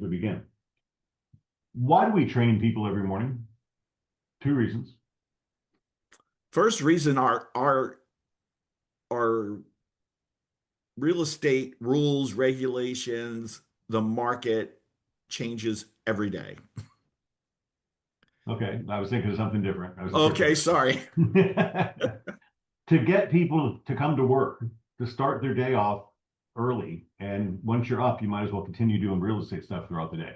to begin. Why do we train people every morning? Two reasons. First reason, our real estate rules, regulations, the market changes every day. Okay, I was thinking of something different. I was Okay, sorry. to get people to come to work, to start their day off early. And once you're up, you might as well continue doing real estate stuff throughout the day.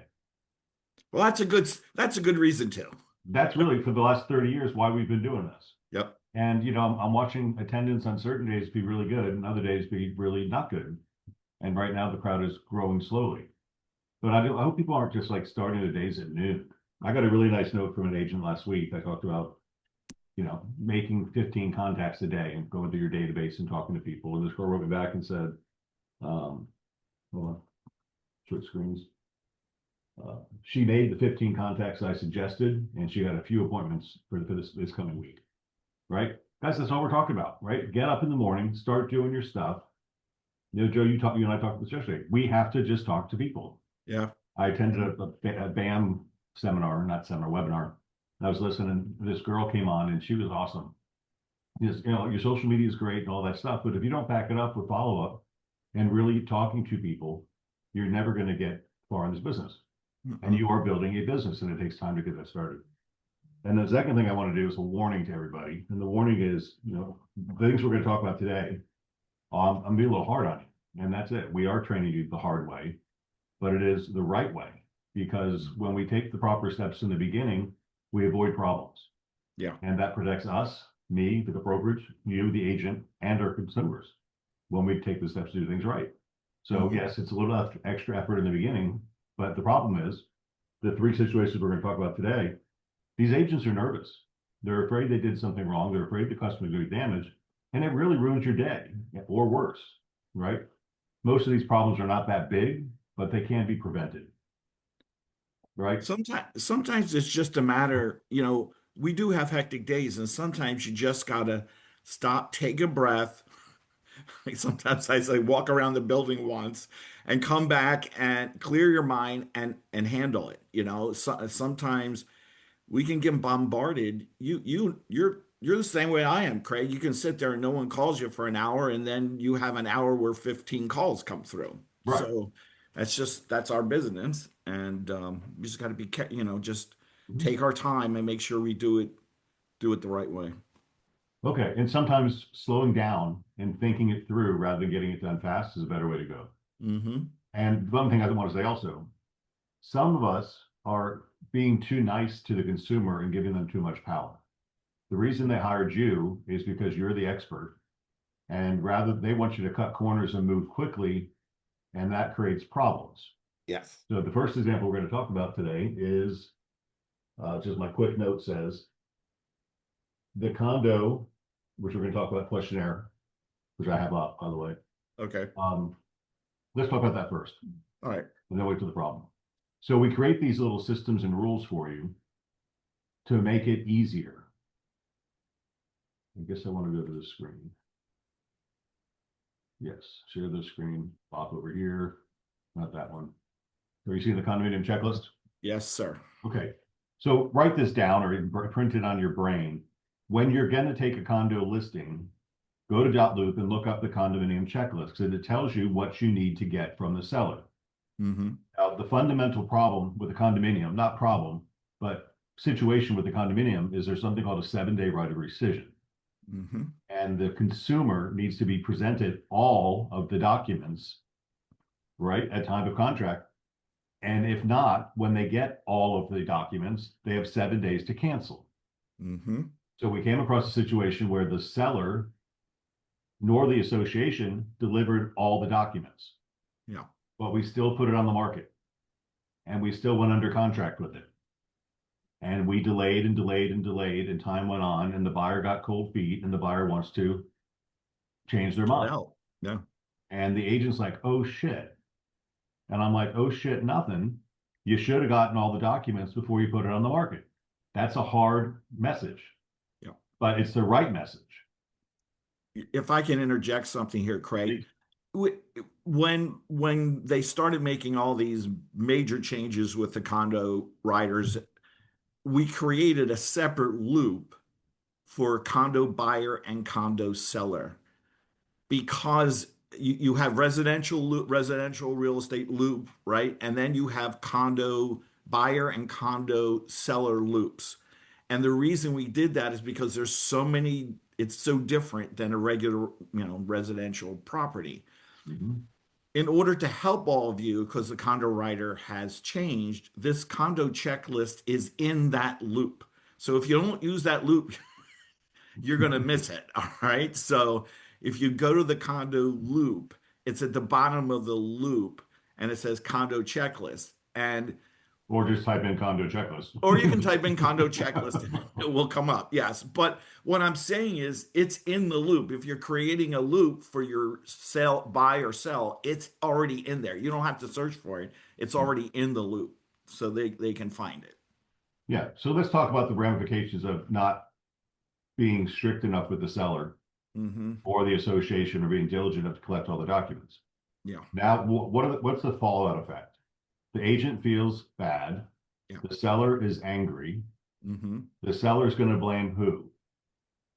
Well, that's a good reason too. That's really for the last 30 years why we've been doing this. Yep. And I'm watching attendance on certain days be really good and other days be really not good. And right now the crowd is growing slowly. But I hope people aren't just like starting the days at noon. I got a really nice note from an agent last week. I talked about, making 15 contacts a day and going through your database and talking to people. And this girl wrote me back and said, hold on, switch screens. She made the 15 contacts I suggested, and she had a few appointments for this coming week. Right, guys, that's all we're talking about. Right, get up in the morning, start doing your stuff. Joe, you and I talked about this yesterday. We have to just talk to people. Yeah. I attended a BAM seminar, not seminar, webinar. I was listening. This girl came on, and she was awesome. Your social media is great and all that stuff, but if you don't back it up with follow up and really talking to people, you're never going to get far in this business. And you are building a business, and it takes time to get that started. And the second thing I want to do is a warning to everybody. And the warning is, the things we're going to talk about today, I'm being a little hard on you. And that's it. We are training you the hard way, but it is the right way. Because when we take the proper steps in the beginning, we avoid problems. Yeah. And that protects us, me, the brokerage, you, the agent, and our consumers when we take the steps to do things right. So yes, it's a little extra effort in the beginning, but the problem is the three situations we're going to talk about today. These agents are nervous. They're afraid they did something wrong. They're afraid the customer's going to get damaged, and it really ruins your day, or worse, right? Most of these problems are not that big, but they can be prevented, right? Sometimes it's just a matter, we do have hectic days, and sometimes you just gotta stop, take a breath. Like sometimes I say walk around the building once and come back and clear your mind and handle it. Sometimes we can get bombarded. You're the same way I am, Craig. You can sit there and no one calls you for an hour, and then you have an hour where 15 calls come through. Right. So that's our business, and we just got to be, just take our time and make sure we do it the right way. Okay, and sometimes slowing down and thinking it through rather than getting it done fast is a better way to go. And one thing I want to say also, some of us are being too nice to the consumer and giving them too much power. The reason they hired you is because you're the expert, and rather they want you to cut corners and move quickly, and that creates problems. Yes. So the first example we're going to talk about today is, just my quick note says, the condo, which we're going to talk about questionnaire, which I have up, by the way. Okay. Let's talk about that first. All right. And then wait to the problem. So we create these little systems and rules for you to make it easier. I guess I want to go to the screen. Yes, share the screen, pop over here, not that one. Are you seeing the condominium checklist? Yes, sir. Okay, so write this down or print it on your brain. When you're going to take a condo listing, go to Dotloop and look up the condominium checklist because it tells you what you need to get from the seller. Now, the fundamental problem with the condominium, not problem, but situation with the condominium is there's something called a 7-day right of rescission. And the consumer needs to be presented all of the documents, right, at time of contract. And if not, when they get all of the documents, they have 7 days to cancel. So we came across a situation where the seller nor the association delivered all the documents. Yeah. But we still put it on the market, and we still went under contract with it. And we delayed and delayed and delayed, and time went on, and the buyer got cold feet, and the buyer wants to change their mind. Yeah. And the agent's like, oh shit. And I'm like, oh shit, nothing. You should have gotten all the documents before you put it on the market. That's a hard message. Yeah. But it's the right message. If I can interject something here, Craig, when they started making all these major changes with the condo riders, we created a separate loop for condo buyer and condo seller because you have residential real estate loop, right? And then you have condo buyer and condo seller loops. And the reason we did that is because there's so many, it's so different than a regular, residential property. Mhm. In order to help all of you, because the condo writer has changed, this condo checklist is in that loop. So if you don't use that loop, you're going to miss it. All right. So if you go to the condo loop, it's at the bottom of the loop and it says condo checklist. And Or just type in condo checklist. or you can type in condo checklist, it will come up. Yes. But what I'm saying is it's in the loop. If you're creating a loop for your sell, buy or sell, it's already in there. You don't have to search for it. It's already in the loop. So they can find it. Yeah, so let's talk about the ramifications of not being strict enough with the seller Mm-hmm. or the association or being diligent enough to collect all the documents. Yeah. Now, what's the fallout effect? The agent feels bad. Yeah. The seller is angry. Mm-hmm. The seller is going to blame who?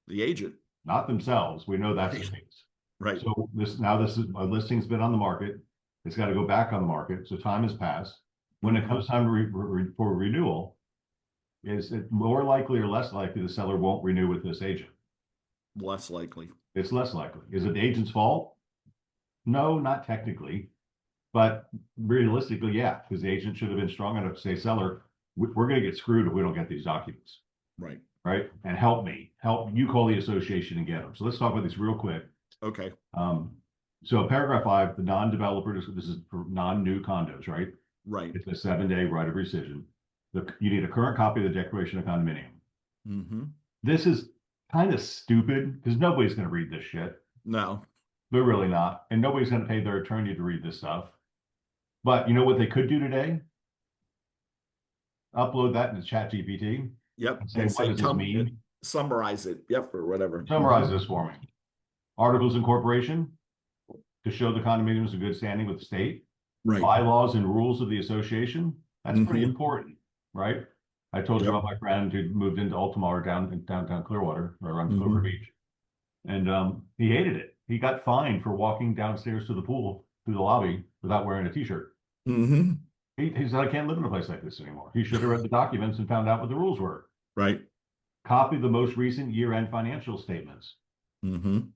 The agent. Not themselves. We know that's the Right. case. Right. So this is a listing's been on the market. It's got to go back on the market. So time has passed. When it comes time for renewal, is it more likely or less likely the seller won't renew with this agent? Less likely. It's less likely. Is it the agent's fault? No, not technically, but realistically, yeah, because the agent should have been strong enough to say, seller, we're going to get screwed if we don't get these documents, Right. right? And help you call the association and get them. So let's talk about this real quick. Okay. So paragraph 5, the non-developer, this is for non-new condos, right? Right. It's a 7-day right of rescission. You need a current copy of the declaration of condominium. Mm-hmm. This is kind of stupid because nobody's going to read this shit. No. They're really not. And nobody's going to pay their attorney to read this stuff. But you know what they could do today? Upload that into ChatGPT Yep. and say, And what say, does this mean? summarize it. Yep. Or whatever. Summarize this for me. Articles of incorporation to show the condominium is in good standing with the state. Right. Bylaws and rules of the association. That's pretty Mhm. important, right? I told you Yep. about my friend who moved into Altamar down in downtown Clearwater or around Mhm. Clover Beach. And he hated it. He got fined for walking downstairs to the pool through the lobby without wearing a t-shirt. Mm-hmm. He said, I can't live in a place like this anymore. He should have read the documents and found out what the rules were. Right. Copy the most recent year-end financial statements. Mm-hmm.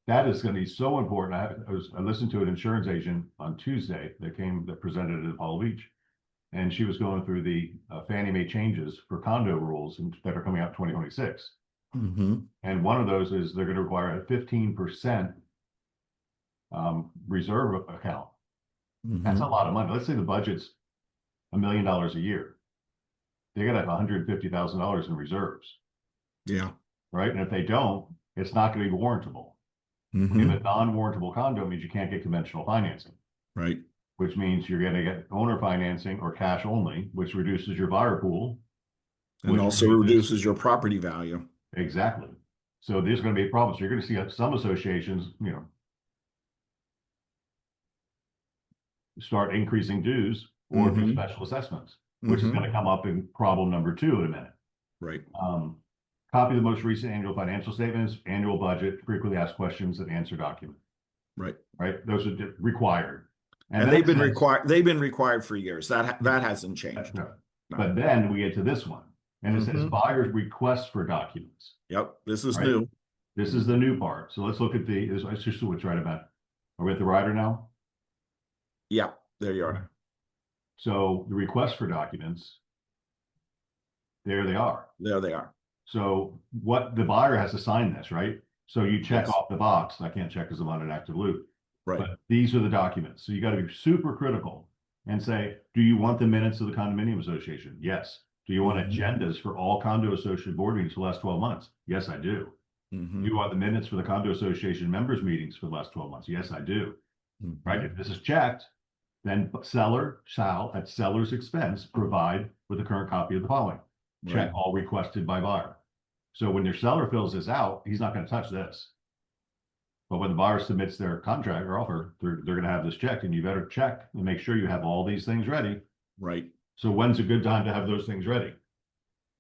That is going to be so important. I listened to an insurance agent on Tuesday that presented at Apollo Beach, and she was going through the Fannie Mae changes for condo rules that are coming out 2026. Mm-hmm. And one of those is they're going to require a 15% reserve account. Mm-hmm. That's a lot of money. Let's say the budget's $1 million a year. They got to have $150,000 in reserves, Yeah. right? And if they don't, it's not going to be warrantable. Mm-hmm. If a non-warrantable condo means you can't get conventional financing, Right. which means you're going to get owner financing or cash only, which reduces your buyer pool. And which also reduces your property value. Exactly. So there's going to be a problem. So you're going to see some associations, start increasing dues or do Mm-hmm. special assessments, which is Mm-hmm. going to come up in problem number 2 in a minute. Right. Copy the most recent annual financial statements, annual budget, frequently asked questions, and answer document. Right. Right. Those are required. And they've been required for years. That hasn't changed. No. No. But then we get to this one, and it says Mhm. buyer's request for documents. Yep. This is Right. new. This is the new part. So let's look at let's just see what's right about it. Are we at the rider now? Yeah. There you are. So the request for documents, there they are. There they are. So what the buyer has to sign this, right? So you check Yes. off the box. I can't check because I'm on an active loop. Right. But these are the documents. So you got to be super critical and say, do you want the minutes of the condominium association? Yes. Do you want Mhm. agendas for all condo association board meetings for the last 12 months? Yes, I do. Mhm. Do you want the minutes for the condo association members meetings for the last 12 months? Yes, I do. Mhm. Right? If this is checked, then seller shall, at seller's expense, provide with a current copy of the following. Check Right. all requested by buyer. So when your seller fills this out, he's not going to touch this. But when the buyer submits their contract or offer, they're going to have this checked, and you better check and make sure you have all these things ready. Right. So when's a good time to have those things ready?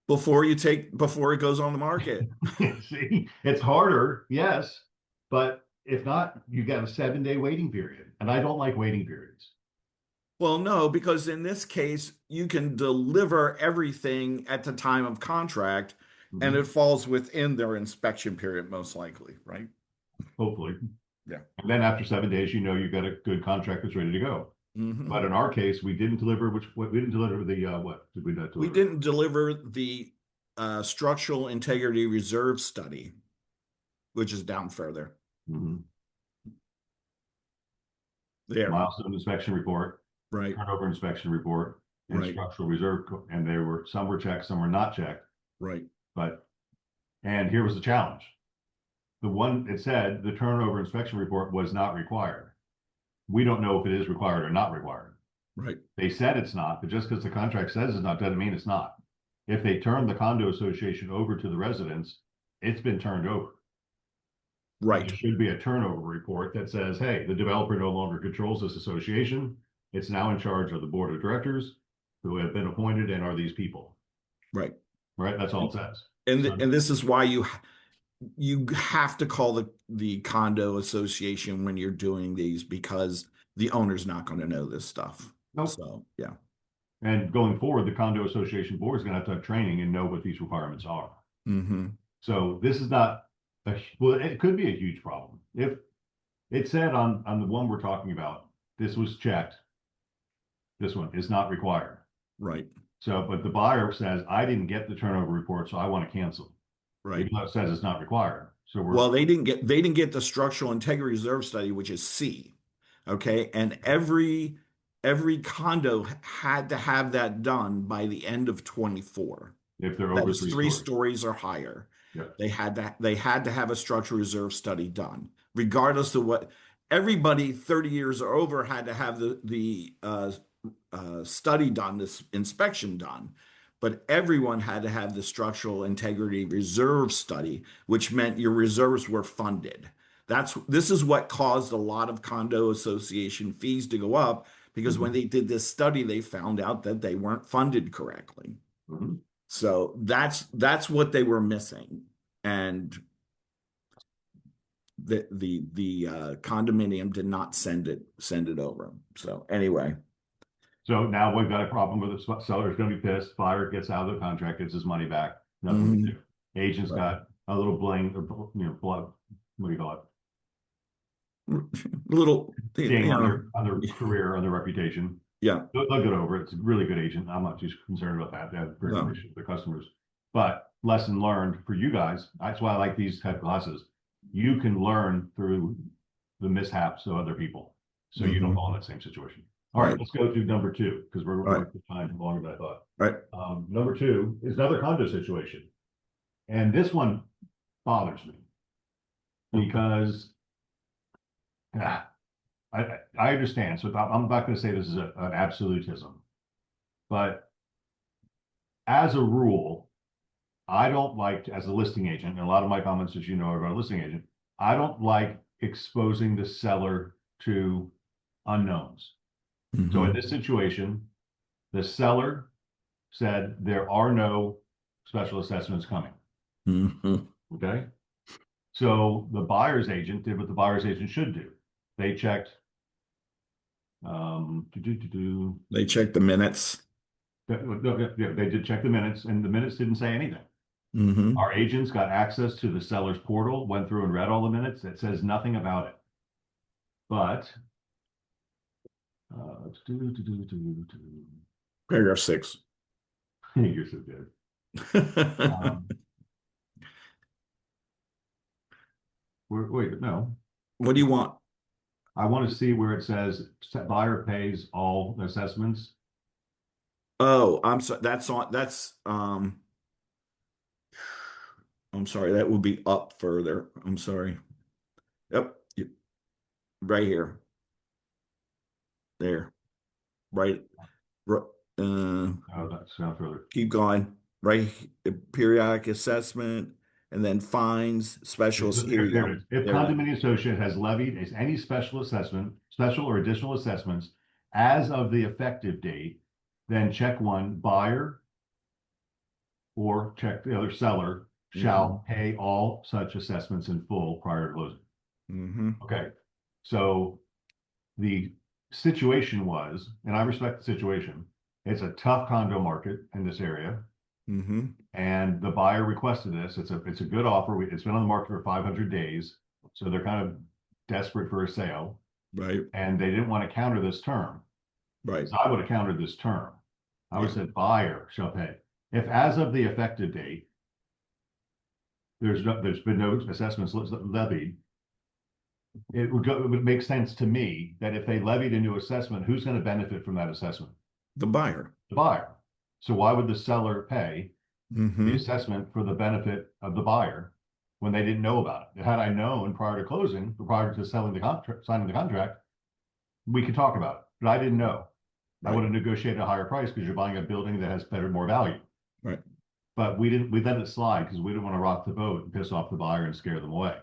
Before it goes on the market. See, it's harder, yes, but if not, you got a 7 day waiting period, and I don't like waiting periods. Well, no, because in this case, you can deliver everything at the time of contract and Mhm. it falls within their inspection period, most likely, right? Hopefully, Yeah. and then after 7 days, you've got a good contract that's ready to go. Hmm. But in our case, we didn't deliver. We didn't deliver the what did we not We deliver? didn't deliver the structural integrity reserve study, which is down further. Mhm. There. Milestone inspection report, Right. turnover inspection report, and Right. structural reserve. And they were some were checked, some were not checked. Right. But and here was the challenge: the one it said the turnover inspection report was not required. We don't know if it is required or not required. Right. They said it's not, but just because the contract says it's not doesn't mean it's not. If they turn the condo association over to the residents, it's been turned over. And Right. there should be a turnover report that says, hey, the developer no longer controls this association. It's now in charge of the board of directors who have been appointed and are these people. Right. Right? That's all it says. So And this is why you have to call the condo association when you're doing these because the owner's not going to know this stuff. nope. So, yeah. And going forward, the condo association board is going to have training and know what these requirements are. Hmm. So this is not well, it could be a huge problem. If it said on the one we're talking about, this was checked, this one is not required. Right. So, but the buyer says, I didn't get the turnover report, so I want to cancel, Right. even though it says it's not required. So we're Well, they didn't get the structural integrity reserve study, which is C. Okay. And every condo had to have that done by the end of 24. if they're That over is three three stories. stories or higher. Yeah. They had to have a structural reserve study done, regardless of what everybody 30 years or over had to have the study done, this inspection done. But everyone had to have the structural integrity reserve study, which meant your reserves were funded. This is what caused a lot of condo association fees to go up because when Mhm. they did this study, they found out that they weren't funded correctly. Mhm. So that's what they were missing, and the condominium did not send it over. So anyway, So now we've got a problem with the seller's going to be pissed. Buyer gets out of the contract, gets his money back. Nothing we can mhm, do. Agent's right. got a little bling, or, blood. What do you call it? Little, Ding on their yeah, career, on their reputation. yeah, They'll get over it. It's a really good agent. I'm not too concerned about that. They have a great no, relationship with their customers. But lesson learned for you guys. That's why I like these type of classes. You can learn through the mishaps of other people, so you don't hmm, fall in that same situation. All right, right, let's go to number two because we're right, going to time longer than I thought. right. Number two is another condo situation, and this one bothers me because ah, I understand. So I'm not going to say this is an absolutism, but as a rule, I don't like, as a listing agent, and a lot of my comments, as you know, are about a listing agent, I don't like exposing the seller to unknowns. So in Hmm. this situation, the seller said there are no special assessments coming. Hmm. Okay. So the buyer's agent did what the buyer's agent should do. They checked, um, do, do, do, do, They checked the minutes. yeah, they did check the minutes, and the minutes didn't say anything. Hmm. Our agents got access to the seller's portal, went through and read all the minutes. It says nothing about it. But Paragraph 6. you're so good. Um, wait, no. What do you want? I want to see where it says buyer pays all assessments. Oh, I'm sorry. I'm sorry. That would be up further. I'm sorry. Yep. Right here. There. Right. ri- Uh, Oh, that's not further. keep going. Right. Periodic assessment. and then fines, specials. Here you Here go. it is. If There it is. condominium associate has levied any special or additional assessments as of the effective date, then check one, buyer, or check the other, seller shall pay all such assessments in full prior to closing. Mm-hmm. Okay, so the situation was, and I respect the situation, it's a tough condo market in this area, Mm-hmm. and the buyer requested this. It's a good offer. It's been on the market for 500 days, so they're kind of desperate for a sale, Right. and they didn't want to counter this term. Right. So I would have countered this term. I would have Yeah. said buyer shall pay. If as of the effective date, there's been no assessments levied, it would make sense to me that if they levied a new assessment, who's going to benefit from that assessment? The buyer. The buyer. So why would the seller pay the Mm-hmm. assessment for the benefit of the buyer when they didn't know about it? Had I known prior to closing, prior to selling the contract, signing the contract, we could talk about it. But I didn't know. I would Right. have negotiated a higher price because you're buying a building that has better, more value. Right. But we didn't. We let it slide because we didn't want to rock the boat and piss off the buyer and scare them away.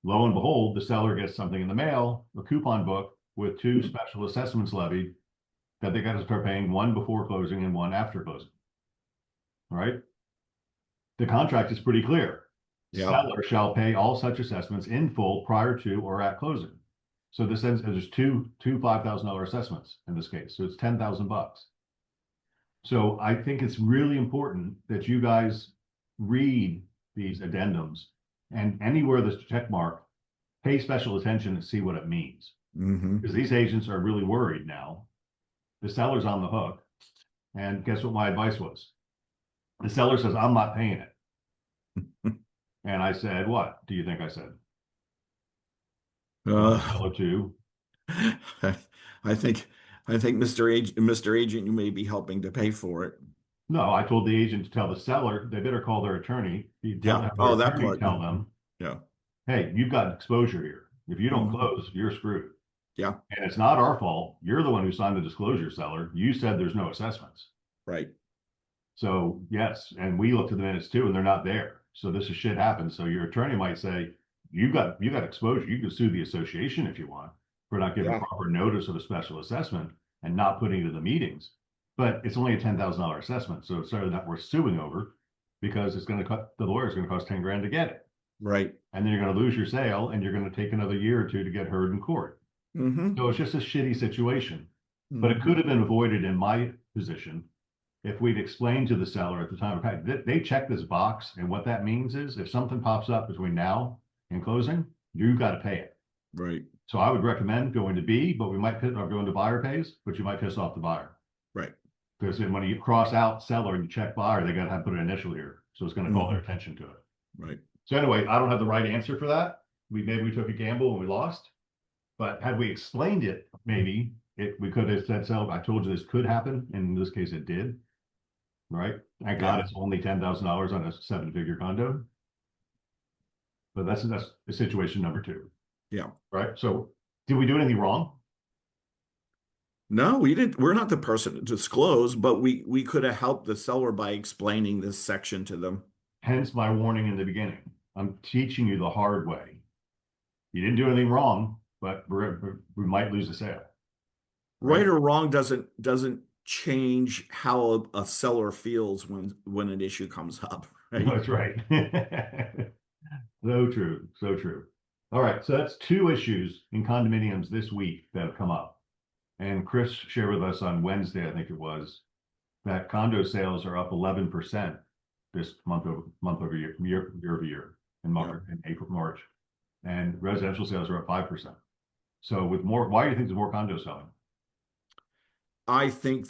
Lo and behold, the seller gets something in the mail, a coupon book with two special assessments levied that they got to start paying, one before closing and one after closing. All right. The contract is pretty clear. Yeah. Seller shall pay all such assessments in full prior to or at closing. So this ends, there's two $5,000 assessments in this case. So it's $10,000. So I think it's really important that you guys read these addendums, and anywhere there's a check mark, pay special attention and see what it means. Mm-hmm. Because these agents are really worried now. The seller's on the hook. And guess what my advice was? The seller says, I'm not paying it. And I said, what do you think I said? Well, the Uh, seller too. I think Mr. Agent, you may be helping to pay for it. No, I told the agent to tell the seller they better call their attorney. You tell Yeah. have their Oh, that attorney part. tell them, Yeah. hey, you've got exposure here. If you don't Mhm. close, you're screwed. Yeah. And it's not our fault. You're the one who signed the disclosure, seller. You said there's no assessments. Right. So yes, and we looked at the minutes too, and they're not there. So this is shit happens. So your attorney might say, you got exposure. You can sue the association if you want for not giving Yeah. proper notice of a special assessment and not putting it in the meetings. But it's only a $10,000 assessment, so it's certainly not worth suing over because it's going to cut the lawyer's going to cost 10 grand to get it, Right. and then you're going to lose your sale, and you're going to take another year or two to get heard in court. Mm-hmm. So it's just a shitty situation. But it Mm-hmm. could have been avoided in my position if we'd explained to the seller at the time, okay, they check this box, and what that means is if something pops up between now and closing, you got to pay it. Right. So I would recommend going to B, but we might or going to buyer pays, but you might piss off the buyer. Right. Because when you cross out seller and you check buyer, they got to have put an initial here. So it's going to call their attention to it. Right. So anyway, I don't have the right answer for that. Maybe we took a gamble and we lost. But had we explained it, maybe we could have said, so I told you this could happen. And in this case, it did. Right? Thank God Yeah. it's only $10,000 on a 7-figure condo. But that's the situation number two. Yeah. Right? So did we do anything wrong? No, we didn't. We're not the person to disclose, but we could have helped the seller by explaining this section to them. Hence my warning in the beginning. I'm teaching you the hard way. You didn't do anything wrong, but we might lose a sale. Right or wrong doesn't change how a seller feels when an issue comes up, right? That's right. So true. So true. All right. So that's two issues in condominiums this week that have come up. And Chris shared with us on Wednesday, I think it was, that condo sales are up 11% this month over year over year in April, March. And residential sales are up 5%. So with more, why do you think there's more condos selling? I think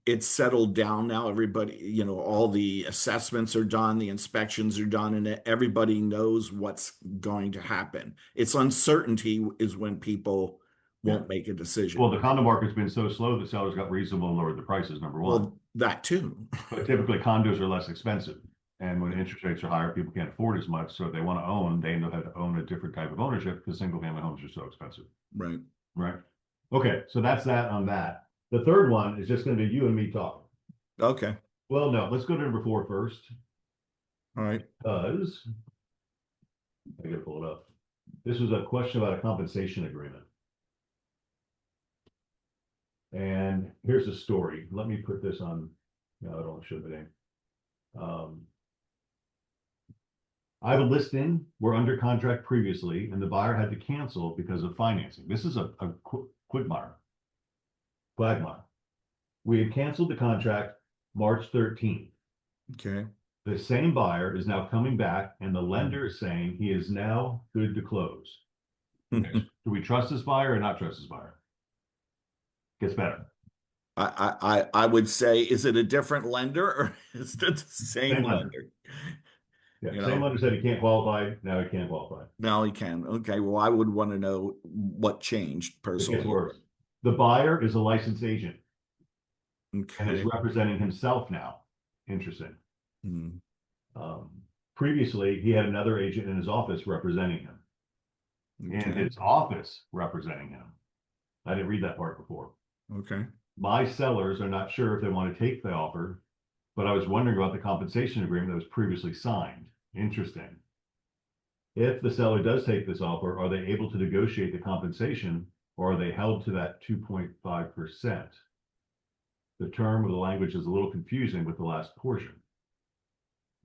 it's settled down now. Everybody, all the assessments are done, the inspections are done, and everybody knows what's going to happen. It's uncertainty is when people won't make a decision. Well, the condo market's been so slow that sellers got reasonable and lowered the prices, number one. Well, that too. But typically condos are less expensive. And when interest rates are higher, people can't afford as much. So if they want to own, they know how to own a different type of ownership because single family homes are so expensive. Right. Right. Okay. So that's that on that. The third one is just going to be you and me talking. Okay. Well, no, let's go to number 4 first. All right. Because I gotta pull it up. This was a question about a compensation agreement. And here's the story. Let me put this on. No, I don't show the name. I have a listing. We're under contract previously, and the buyer had to cancel because of financing. This is a quagmire. We had canceled the contract March 13th. Okay. The same buyer is now coming back, and the lender is saying he is now good to close. Do we trust this buyer or not trust this buyer? Gets better. I would say, is it a different lender or is it the same Same lender. lender? Yeah, You same know, lender said he can't qualify. Now he can't qualify. now he can. Okay. Well, I would want to know what changed It personally. gets worse. The buyer is a licensed agent and is Okay. representing himself now. Interesting. Hmm. Previously, he had another agent in his office representing him. In Okay. his office representing him. I didn't read that part before. Okay. My sellers are not sure if they want to take the offer, but I was wondering about the compensation agreement that was previously signed. Interesting. If the seller does take this offer, are they able to negotiate the compensation, or are they held to that 2.5%? The term of the language is a little confusing with the last portion.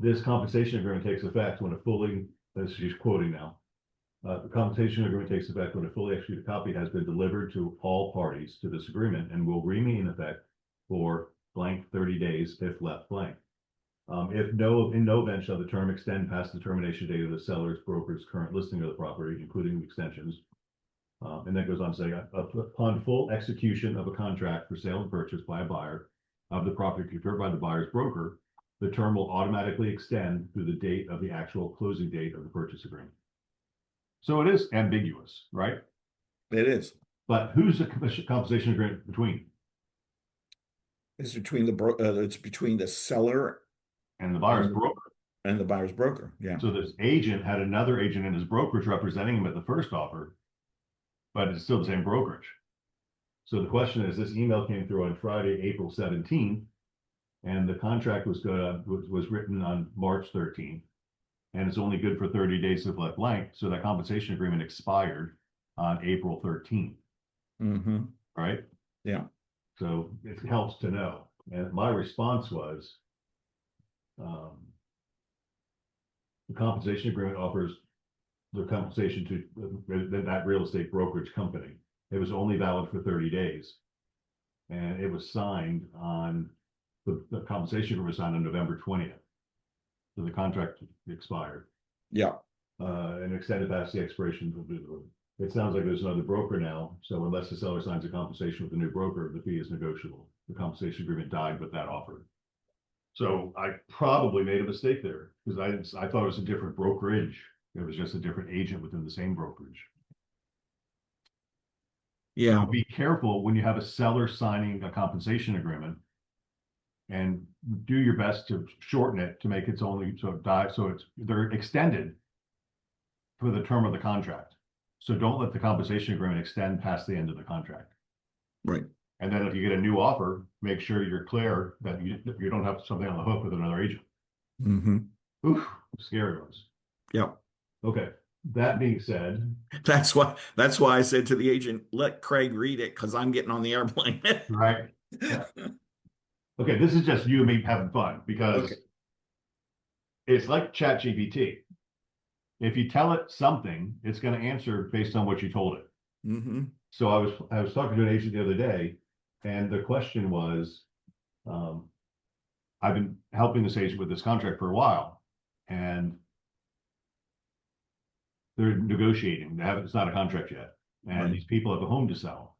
This compensation agreement takes effect when a fully, as she's quoting now, the compensation agreement takes effect when a fully executed copy has been delivered to all parties to this agreement and will remain in effect for blank 30 days if left blank. If no, in no event shall the term extend past the termination date of the seller's broker's current listing of the property, including extensions. And that goes on to say, upon full execution of a contract for sale and purchase by a buyer of the property procured by the buyer's broker, the term will automatically extend through the date of the actual closing date of the purchase agreement. So it is ambiguous, right? It is. But who's the compensation agreement between? It's between it's between the seller And the buyer's and, broker. and the buyer's broker. Yeah. So this agent had another agent in his brokerage representing him at the first offer, but it's still the same brokerage. So the question is, this email came through on Friday, April 17th, and the contract was written on March 13th, and it's only good for 30 days if left blank. So that compensation agreement expired on April 13th. Mm-hmm. Right? Yeah. So it helps to know. And my response was, the compensation agreement offers the compensation to that real estate brokerage company. It was only valid for 30 days. And it was signed on, the compensation agreement was signed on November 20th. So the contract expired. Yeah. And extended past the expiration. It sounds like there's another broker now. So unless the seller signs a compensation with the new broker, the fee is negotiable. The compensation agreement died with that offer. So I probably made a mistake there because I thought it was a different brokerage. It was just a different agent within the same brokerage. Yeah. So be careful when you have a seller signing a compensation agreement, and do your best to shorten it to make its only they're extended for the term of the contract. So don't let the compensation agreement extend past the end of the contract. Right. And then if you get a new offer, make sure you're clear that you don't have something on the hook with another agent. Mm-hmm. Oof, scary ones. Yeah. Okay. That being said, That's why I said to the agent, let Craig read it because I'm getting on the airplane. right? Yeah. Okay, this is just you and me having fun because Okay. it's like ChatGPT. If you tell it something, it's going to answer based on what you told it. Mm-hmm. So I was talking to an agent the other day, and the question was, I've been helping this agent with this contract for a while, and they're negotiating. It's not a contract yet, and Right. these people have a home to sell.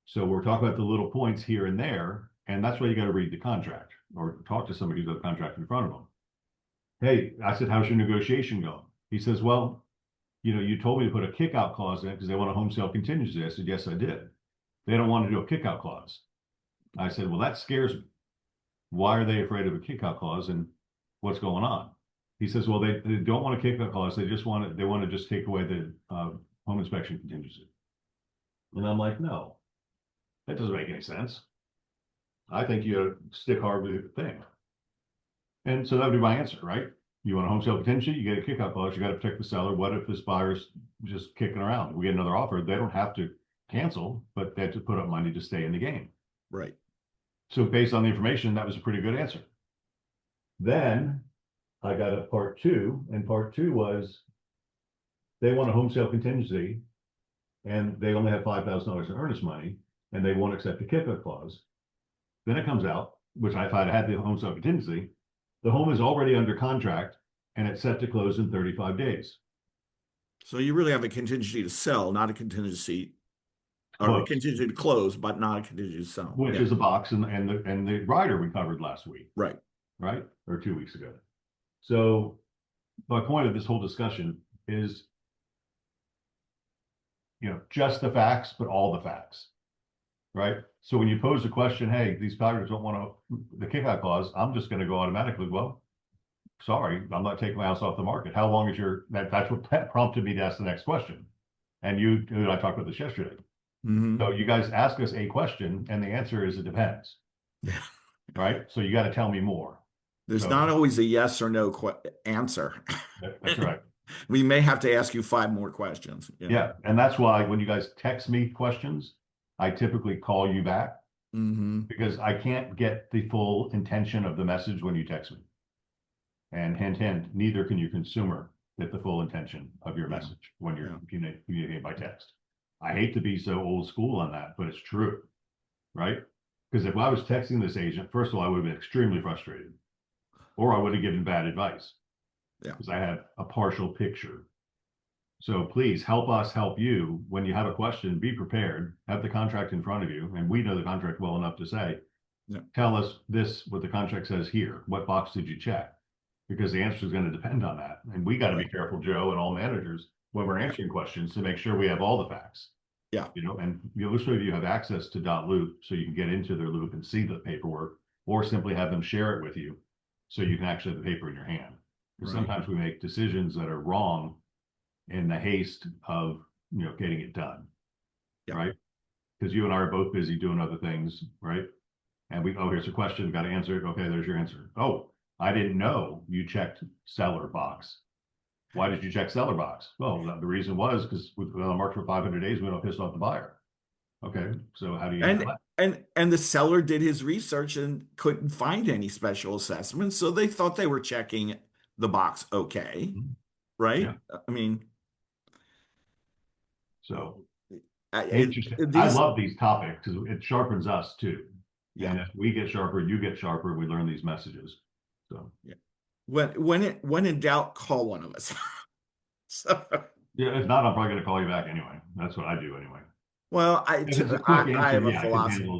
So we're talking about the little points here and there, and that's why you got to read the contract or talk to somebody who's got the contract in front of them. Hey, I said, how's your negotiation going? He says, well, you told me to put a kick-out clause in because they want a home sale contingency. I said, yes, I did. They don't want to do a kick-out clause. I said, well, that scares me. Why are they afraid of a kick-out clause and what's going on? He says, well, they don't want a kick-out clause. They want to just take away the home inspection contingency. And I'm like, no, that doesn't make any sense. I think you stick hard with the thing. And so that would be my answer, right? You want a home sale contingency, you get a kickout clause, you got to protect the seller. What if this buyer's just kicking around? We get another offer. They don't have to cancel, but they have to put up money to stay in the game. Right. So based on the information, that was a pretty good answer. Then I got a part two, and part two was they want a home sale contingency and they only have $5,000 in earnest money and they won't accept the kickout clause. Then it comes out, which if I'd had the home sale contingency, the home is already under contract and it's set to close in 35 days. So you really have a contingency to sell, not a contingency, or a Close, contingency to close, but not a contingency to sell. which Yeah. is a box and the rider we covered last week, Right. right? Or 2 weeks ago. So my point of this whole discussion is, just the facts, but all the facts, right? So when you pose the question, hey, these buyers don't want the kickout clause, I'm just going to go automatically, well, sorry, I'm not taking my house off the market. How long is that's what prompted me to ask the next question. And you and I talked about this yesterday. Mm-hmm. So you guys ask us a question and the answer is it depends. Yeah. Right? So you got to tell me more. There's not always a yes or no answer. That's right. We may have to ask you 5 more questions. Yeah. And that's why when you guys text me questions, I typically call you back because I can't get the full intention of the message when you text me. And hint, hint, neither can your consumer get the full intention of your message when you're communicating by text. I hate to be so old school on that, but it's true, right? Because if I was texting this agent, first of all, I would have been extremely frustrated, or I would have given bad advice because I had a partial picture. So please help us help you. When you have a question, be prepared, have the contract in front of you, and we know the contract well enough to say, tell us what the contract says here. What box did you check? Because the answer is going to depend on that. And we got to be careful, Joe, and all managers, when we're answering questions to make sure we have all the facts. Yeah. And most of you have access to .loop, so you can get into their loop and see the paperwork, or simply have them share it with you so you can actually have the paper in your hand. Because sometimes we make decisions that are wrong in the haste of getting it done. Right? Because you and I are both busy doing other things, right? And here's a question, got to answer it. Okay, there's your answer. Oh, I didn't know you checked seller box. Why did you check seller box? Well, the reason was because we've been on the market for 500 days. We don't piss off the buyer. Okay, so how do you handle that? And the seller did his research and couldn't find any special assessments, so they thought they were checking the box okay, right? Yeah. I mean, so interesting. I love these topics because it sharpens us too. Yeah. And if we get sharper, you get sharper. We learn these messages. So when in doubt, call one of us. So, yeah, if not, I'm probably going to call you back anyway. That's what I do anyway. Well, I have a philosophy.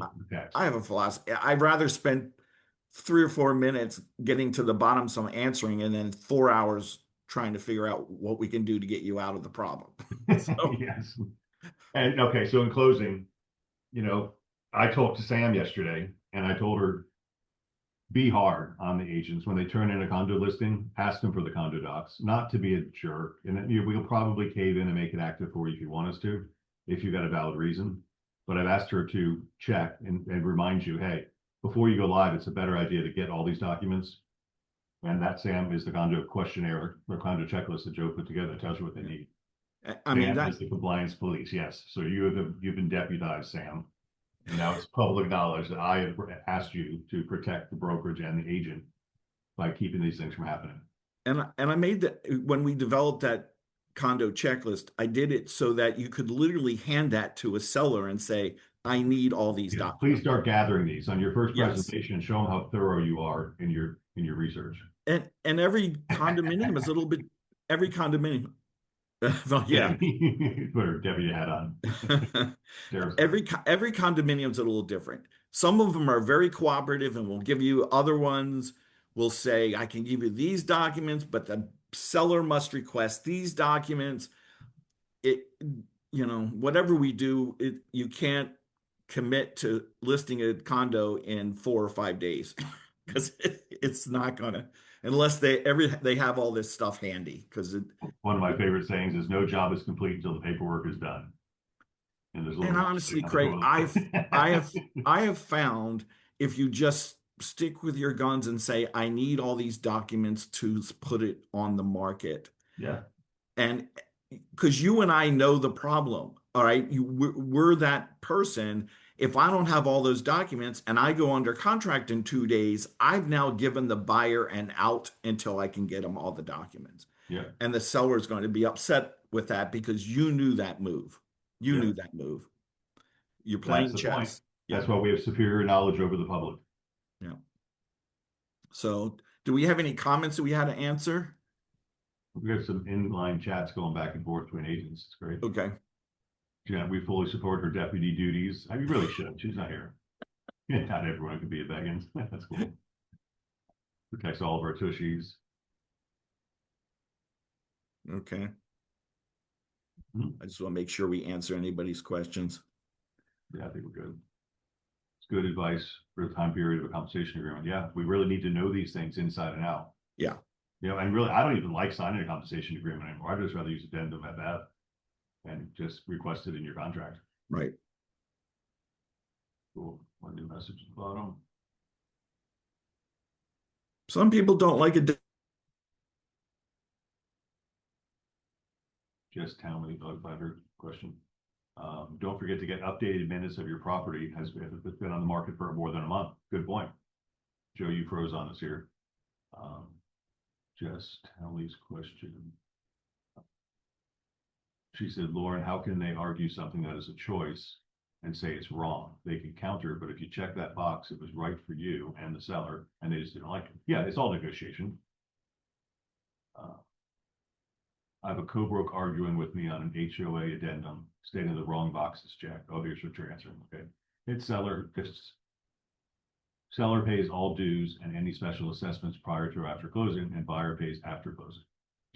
I have a philosophy. I'd rather spend 3 or 4 minutes getting to the bottom of some answering and then 4 hours trying to figure out what we can do to get you out of the problem. So. Yes. And okay, so in closing, I talked to Sam yesterday and I told her, be hard on the agents when they turn in a condo listing, ask them for the condo docs, not to be a jerk. And we'll probably cave in and make it active for you if you want us to, if you've got a valid reason. But I've asked her to check and remind you, hey, before you go live, it's a better idea to get all these documents. And that, Sam, is the condo questionnaire or condo checklist that Joe put together that tells you what they need. I mean, that is the compliance police. Yes. So you've been deputized, Sam. And now it's public knowledge that I have asked you to protect the brokerage and the agent by keeping these things from happening. And I made that when we developed that condo checklist, I did it so that you could literally hand that to a seller and say, I need all these documents. Please start gathering these on your first presentation. Show them how thorough you are in your research. And every condominium is a little bit. Every condominium. Yeah. Put her deputy hat on. Every condominium is a little different. Some of them are very cooperative and will give you. Other ones will say, I can give you these documents, but the seller must request these documents. Whatever we do, you can't commit to listing a condo in 4 or 5 days because it's not gonna, unless they have all this stuff handy. Because one of my favorite sayings is, no job is complete until the paperwork is done. And honestly, Craig, I have found if you just stick with your guns and say, I need all these documents to put it on the market. Yeah. And because you and I know the problem, all right? We're that person. If I don't have all those documents and I go under contract in 2 days, I've now given the buyer an out until I can get them all the documents. Yeah. And the seller is going to be upset with that because you knew that move. You Yeah. knew that move. You're That's playing the point. chess. Yeah. That's why we have superior knowledge over the public. Yeah. So, do we have any comments that we had to answer? We have some inline chats going back and forth between agents. It's great. Okay. Yeah, we fully support her deputy duties. I mean, really should. She's not here. Yeah, not everyone can be a Beggins. That's cool. Protects all of our tushies. Okay. Hmm. I just want to make sure we answer anybody's questions. Yeah, I think we're good. It's good advice for the time period of a compensation agreement. Yeah, we really need to know these things inside and out. Yeah. You know, and really, I don't even like signing a compensation agreement anymore. I'd just rather use addendum FF and just request it in your contract. Right. Cool. One new message at the bottom. Some people don't like it. Just Townley, dog fighter question. Don't forget to get updated minutes of your property if it's been on the market for more than a month. Good point. Joe, you froze on us here. Just Townley's question. She said, Lauren, how can they argue something that is a choice and say it's wrong? They can counter, but if you check that box, it was right for you and the seller, and they just didn't like it. Yeah, it's all negotiation. I have a co-broke arguing with me on an HOA addendum, stating the wrong box is checked. Oh, here's what you're answering. Okay. It's seller pays all dues and any special assessments prior to or after closing, and buyer pays after closing.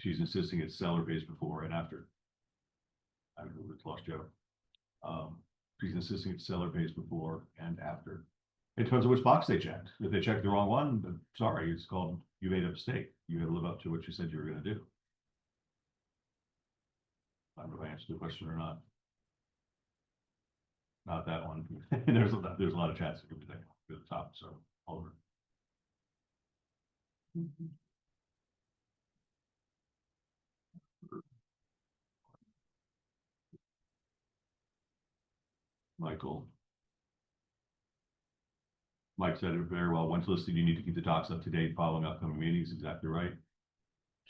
She's insisting it's seller pays before and after. I don't know, it's lost Joe. She's insisting it's seller pays before and after. It depends on which box they checked. If they checked the wrong one, sorry, it's called you made a mistake. You got to live up to what you said you were going to do. I don't know if I answered the question or not. Not that one. there's a lot of chats that could be there at the top, so Oliver. Michael. Mike said it very well. Once listed, you need to keep the docs up to date following upcoming meetings. Exactly right.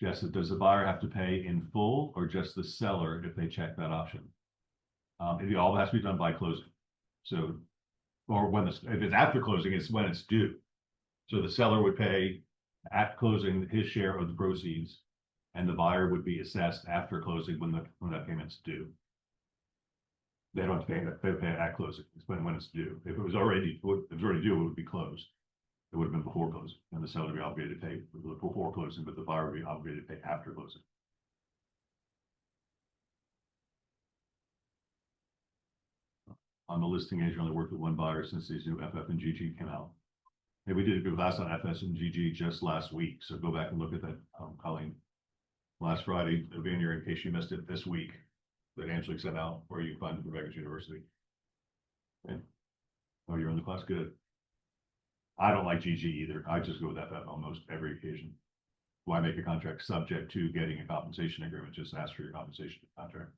Jess, does the buyer have to pay in full or just the seller if they check that option? It all has to be done by closing. So, or when if it's after closing, it's when it's due. So the seller would pay at closing his share of the proceeds, and the buyer would be assessed after closing when that payment's due. They don't have to pay that. They pay at closing. It's when it's due. If it was already due, it would be closed. It would have been before closing, and the seller would be obligated to pay before closing, but the buyer would be obligated to pay after closing. On the listing agent, only worked with one buyer since these new FF and GG came out. And we did a good class on FS and GG just last week, so go back and look at that, Colleen. Last Friday, Vanyer, in case you missed it this week, that Angela sent out, where you can find it from Rutgers University. Okay. Oh, you're in the class, good. I don't like GG either. I just go with FF on most every occasion. Why make a contract subject to getting a compensation agreement? Just ask for your compensation contract.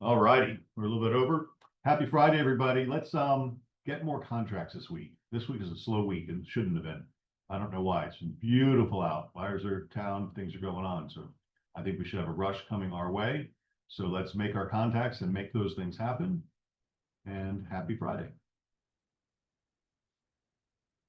All righty, we're a little bit over. Happy Friday, everybody. Let's get more contracts this week. This week is a slow week and shouldn't have been. I don't know why. It's been beautiful out. Buyers are town, things are going on. So I think we should have a rush coming our way. So let's make our contacts and make those things happen. And happy Friday.